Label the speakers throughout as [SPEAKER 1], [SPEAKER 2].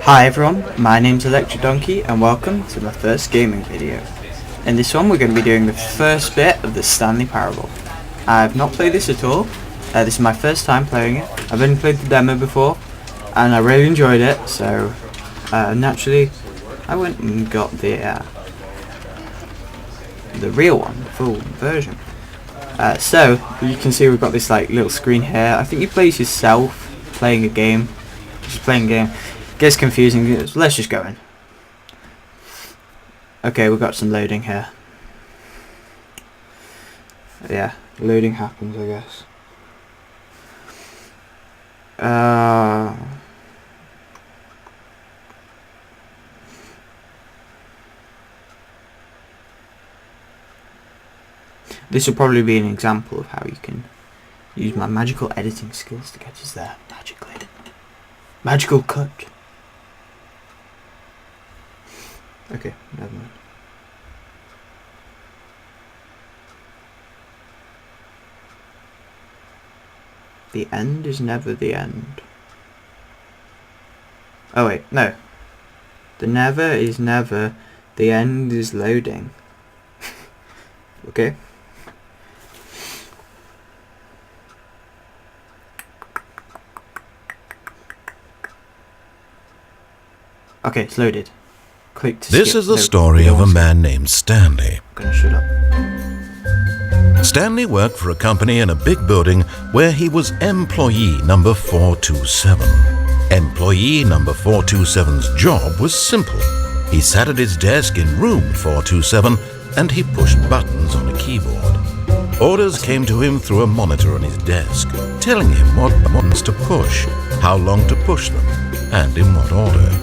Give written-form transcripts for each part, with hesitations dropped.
[SPEAKER 1] Hi everyone, my name's Electric Donkey and welcome to my first gaming video. In this one we're going to be doing the first bit of the Stanley Parable. I've not played this at all, this is my first time playing it. I've only played the demo before and I really enjoyed it, so naturally I went and got the real one, the full version. So you can see we've got this like little screen here. I think you play as yourself playing a game, just playing a game. Gets confusing. Let's just go in. Okay, we've got some loading here. Yeah, loading happens, I guess. This will probably be an example of how you can use my magical editing skills to get us there magically. Magical cut. Okay, never mind. The end is never the end. Oh wait, no. The never is never, the end is loading. Okay. Okay, it's loaded. Click to
[SPEAKER 2] This
[SPEAKER 1] skip.
[SPEAKER 2] is the story of a man named Stanley.
[SPEAKER 1] I'm gonna shut up.
[SPEAKER 2] Stanley worked for a company in a big building where he was employee number 427. Employee number 427's job was simple. He sat at his desk in room 427 and he pushed buttons on a keyboard. Orders came to him through a monitor on his desk, telling him what buttons to push, how long to push them, and in what order.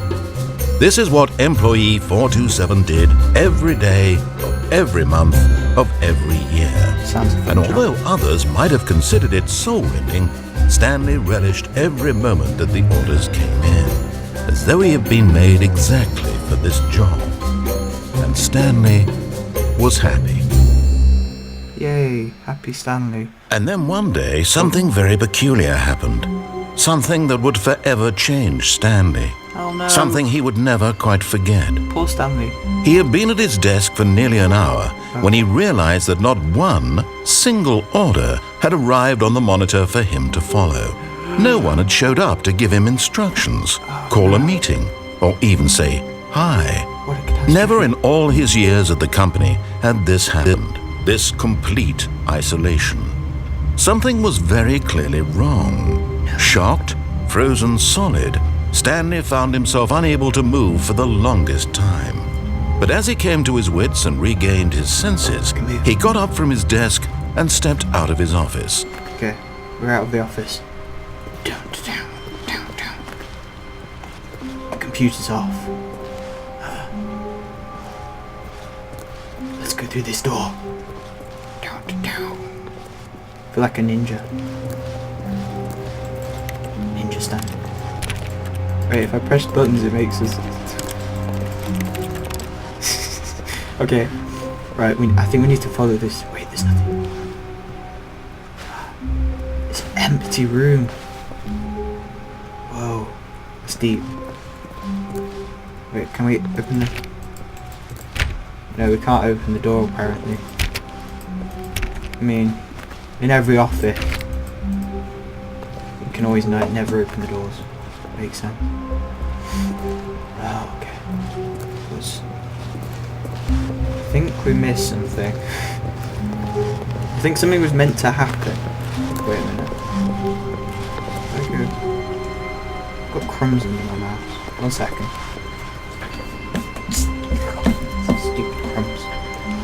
[SPEAKER 2] This is what employee 427 did every day of every month of every year. And although others might have considered it soul-rending, Stanley relished every moment that the orders came in, as though he had been made exactly for this job. And Stanley was happy.
[SPEAKER 1] Yay, happy Stanley.
[SPEAKER 2] And then one day, something very peculiar happened. Something that would forever change Stanley.
[SPEAKER 1] Oh no.
[SPEAKER 2] Something he would never quite forget.
[SPEAKER 1] Poor Stanley.
[SPEAKER 2] He had been at his desk for nearly an hour when he realized that not one single order had arrived on the monitor for him to follow. No one had showed up to give him instructions, call a meeting, or even say hi.
[SPEAKER 1] What a catastrophe.
[SPEAKER 2] Never in all his years at the company had this happened, this complete isolation. Something was very clearly wrong. Shocked, frozen solid, Stanley found himself unable to move for the longest time. But as he came to his wits and regained his senses, he got up from his desk and stepped out of his office.
[SPEAKER 1] Okay, we're out of the office. Down. The computer's off. Let's go through this door. Down. Feel like a ninja. Ninja stand. Wait, if I press buttons it makes us... Okay, right, I think we need to follow this. Wait, there's nothing. It's an empty room. Whoa, that's deep. Wait, can we open the... No, we can't open the door apparently. I mean, in every office, you can always never open the doors. Makes sense. Oh, okay. I think we missed something. I think something was meant to happen. Wait a minute. Okay. I've got crumbs under my mouse. 1 second. Stupid crumbs.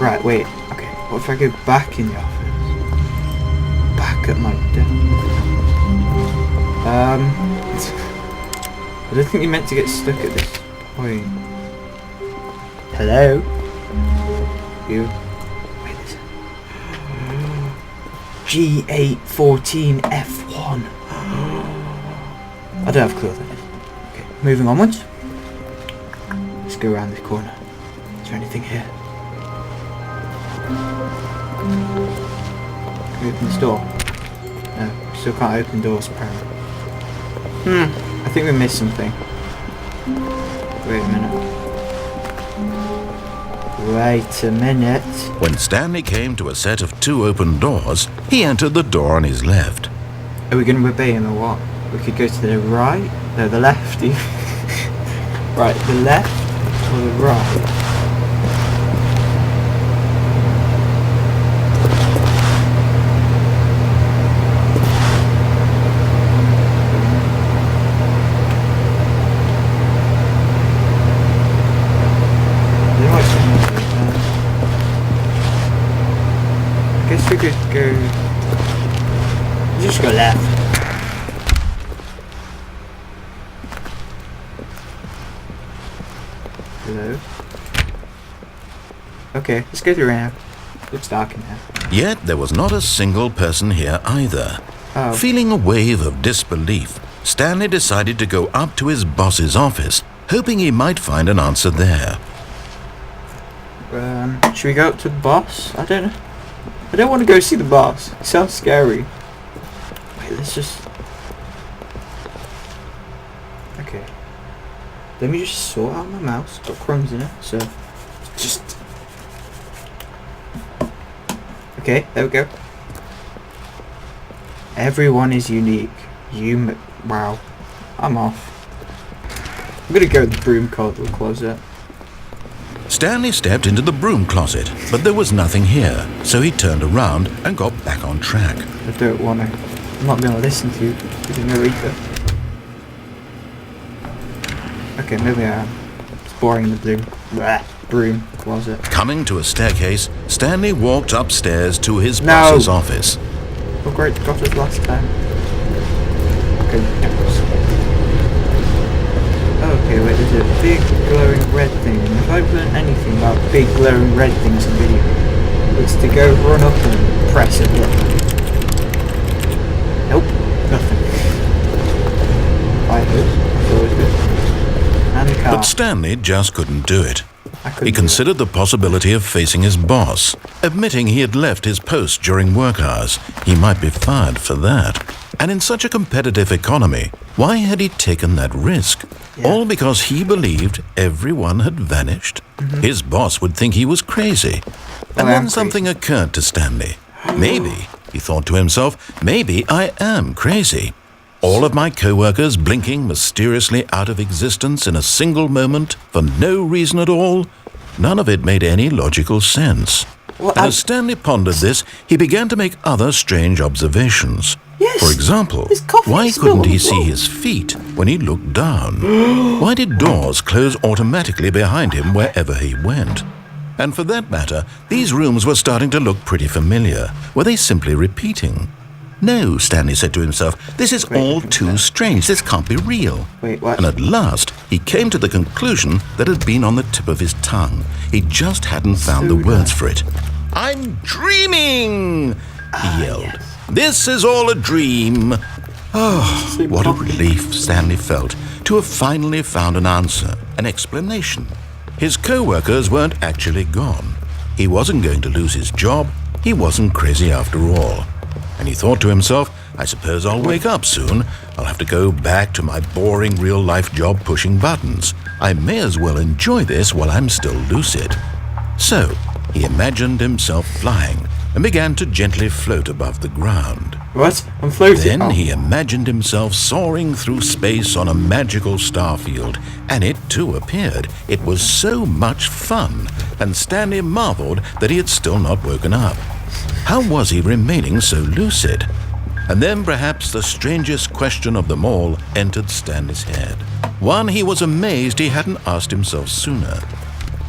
[SPEAKER 1] Right, wait. Okay. What if I go back in the office? Back at my desk. I don't think you're meant to get stuck at this point. Hello? You? Wait, is it? G814F1. I don't have a clue what that is. Okay, moving onwards. Let's go around this corner. Is there anything here? Can we open this door? No, we still can't open doors apparently. I think we missed something. Wait a minute. Wait a minute.
[SPEAKER 2] When Stanley came to a set of 2 open doors, he entered the door on his left.
[SPEAKER 1] Are we going to obey him or what? We could go to the right? No, the left. Right, the left or the right? I guess we could go. Just go left. Hello. Okay, let's go through now. Looks dark in here.
[SPEAKER 2] Yet there was not a single person here either.
[SPEAKER 1] Oh.
[SPEAKER 2] Feeling a wave of disbelief, Stanley decided to go up to his boss's office, hoping he might find an answer there.
[SPEAKER 1] Should we go up to the boss? I don't know. I don't want to go see the boss. It sounds scary. Wait, let's just... Okay. Let me just sort out my mouse. Got crumbs in it, so... Just... Okay, there we go. Everyone is unique. Wow. I'm off. I'm gonna go to the broom closet.
[SPEAKER 2] Stanley stepped into the broom closet, but there was nothing here, so he turned around and got back on track.
[SPEAKER 1] I don't want to. I'm not going to listen to you. You're going to read Okay, maybe I am. It's boring in the broom closet.
[SPEAKER 2] Coming to a staircase, Stanley walked upstairs to his boss's office.
[SPEAKER 1] Oh great, got us last time. Okay, okay, wait, there's a big glowing red thing. If I've learned anything about big glowing red things in video, it's to go run up and press a button. Nope, nothing. Fire hose, that's always good. And the car.
[SPEAKER 2] But Stanley just couldn't do it.
[SPEAKER 1] He
[SPEAKER 2] He considered the possibility of facing his boss. Admitting he had left his post during work hours, he might be fired for that. And in such a competitive economy, why had he taken that risk?
[SPEAKER 1] Yeah.
[SPEAKER 2] All because he believed everyone had vanished? His boss would think he was crazy. And then something occurred to Stanley. Maybe, he thought to himself, maybe I am crazy. All of my co-workers blinking mysteriously out of existence in a single moment for no reason at all? None of it made any logical sense.
[SPEAKER 1] Well,
[SPEAKER 2] and as Stanley pondered this, he began to make other strange observations.
[SPEAKER 1] Yes,
[SPEAKER 2] For example, why couldn't he see his feet when he looked down? Why did doors close automatically behind him wherever he went? And for that matter, these rooms were starting to look pretty familiar. Were they simply repeating? No, Stanley said to himself, this is all too strange. This can't be real.
[SPEAKER 1] Wait, what?
[SPEAKER 2] And at last, he came to the conclusion that had been on the tip of his tongue. He just hadn't found the words for it. I'm dreaming, he yelled.
[SPEAKER 1] Yes.
[SPEAKER 2] This is all a dream. Oh, what a relief Stanley felt to have finally found an answer, an explanation. His co-workers weren't actually gone. He wasn't going to lose his job. He wasn't crazy after all. And he thought to himself, I suppose I'll wake up soon. I'll have to go back to my boring real-life job pushing buttons. I may as well enjoy this while I'm still lucid. So, he imagined himself flying and began to gently float above the ground.
[SPEAKER 1] What? I'm floating.
[SPEAKER 2] Then he imagined himself soaring through space on a magical starfield, and it too appeared. It was so much fun, and Stanley marveled that he had still not woken up. How was he remaining so lucid? And then perhaps the strangest question of them all entered Stanley's head. One he was amazed he hadn't asked himself sooner.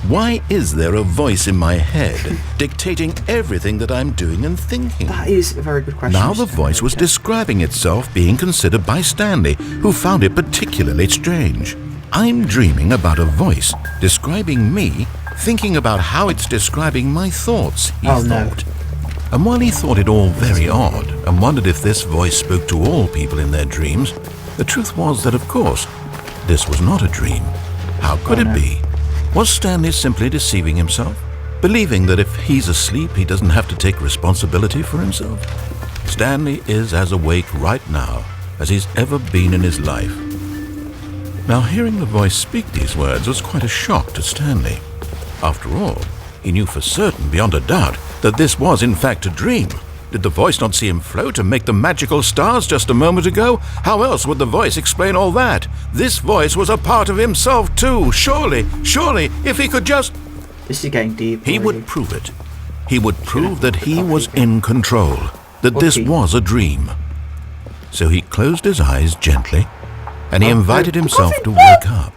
[SPEAKER 2] Why is there a voice in my head dictating everything that I'm doing and thinking?
[SPEAKER 1] That is a very good question.
[SPEAKER 2] Now the voice was describing itself being considered by Stanley, who found it particularly strange. I'm dreaming about a voice describing me, thinking about how it's describing my thoughts, he thought.
[SPEAKER 1] No.
[SPEAKER 2] And while he thought it all very odd and wondered if this voice spoke to all people in their dreams, the truth was that, of course, this was not a dream. How could it be? Was Stanley simply deceiving himself? Believing that if he's asleep, he doesn't have to take responsibility for himself? Stanley is as awake right now as he's ever been in his life. Now, hearing the voice speak these words was quite a shock to Stanley. After all, he knew for certain, beyond a doubt, that this was in fact a dream. Did the voice not see him float and make the magical stars just a moment ago? How else would the voice explain all that? This voice was a part of himself too. Surely, if he could just...
[SPEAKER 1] This is getting deep.
[SPEAKER 2] He would prove it. He would prove that he was in control, that this was a dream. So he closed his eyes gently, and he invited himself to wake up.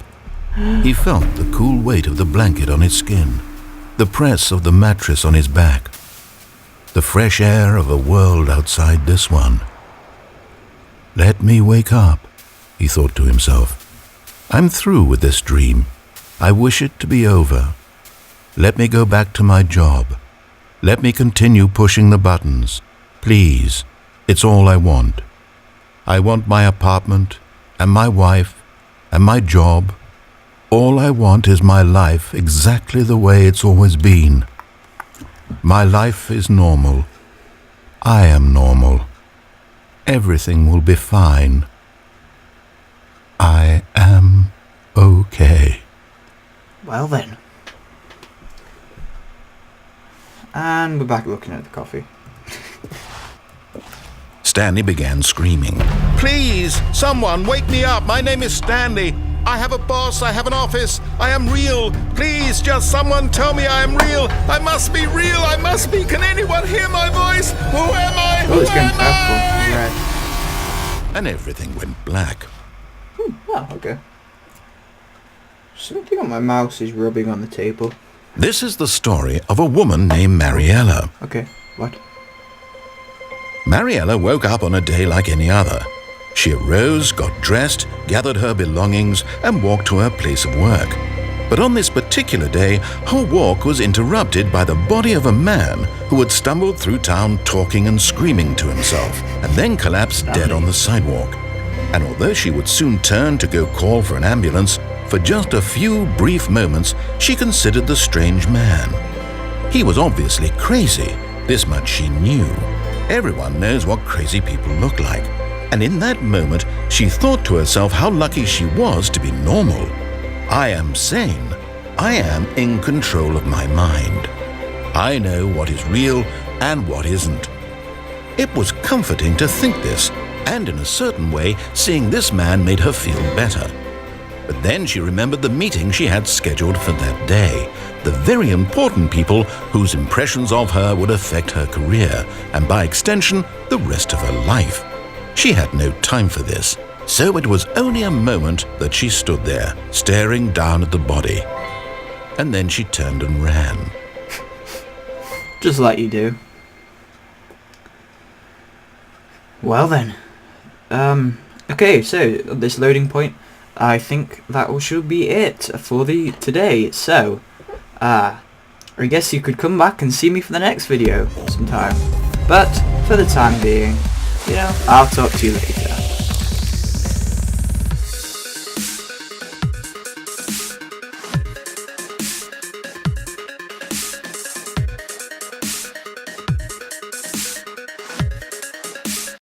[SPEAKER 2] He felt the cool weight of the blanket on his skin, the press of the mattress on his back, the fresh air of a world outside this one. Let me wake up, he thought to himself. I'm through with this dream. I wish it to be over. Let me go back to my job. Let me continue pushing the buttons. Please, it's all I want. I want my apartment, and my wife, and my job. All I want is my life exactly the way it's always been. My life is normal. I am normal. Everything will be fine. I am okay.
[SPEAKER 1] Well then. And we're back looking at the coffee.
[SPEAKER 2] Stanley began screaming. Please, someone, wake me up. My name is Stanley. I have a boss. I have an office. I am real. Please, just someone tell me I am real. I must be real. I must be. Can anyone hear my voice? Who am I?
[SPEAKER 1] Oh, it's getting purple. Red.
[SPEAKER 2] And everything went black.
[SPEAKER 1] Oh, okay. Something on my mouse is rubbing on the table.
[SPEAKER 2] This is the story of a woman named Mariella.
[SPEAKER 1] Okay, what?
[SPEAKER 2] Mariella woke up on a day like any other. She arose, got dressed, gathered her belongings, and walked to her place of work. But on this particular day, her walk was interrupted by the body of a man who had stumbled through town talking and screaming to himself, and then collapsed dead on the sidewalk. And although she would soon turn to go call for an ambulance, for just a few brief moments she considered the strange man. He was obviously crazy, this much she knew. Everyone knows what crazy people look like. And in that moment, she thought to herself how lucky she was to be normal. I am sane. I am in control of my mind. I know what is real and what isn't. It was comforting to think this, and in a certain way, seeing this man made her feel better. But then she remembered the meeting she had scheduled for that day, the very important people whose impressions of her would affect her career, and by extension, the rest of her life. She had no time for this, so it was only a moment that she stood there, staring down at the body. And then she turned and ran.
[SPEAKER 1] Just like you do. Well then. Okay, so at this loading point, I think that should be it for today. So, I guess you could come back and see me for the next video sometime. But for the time being, I'll talk to you later.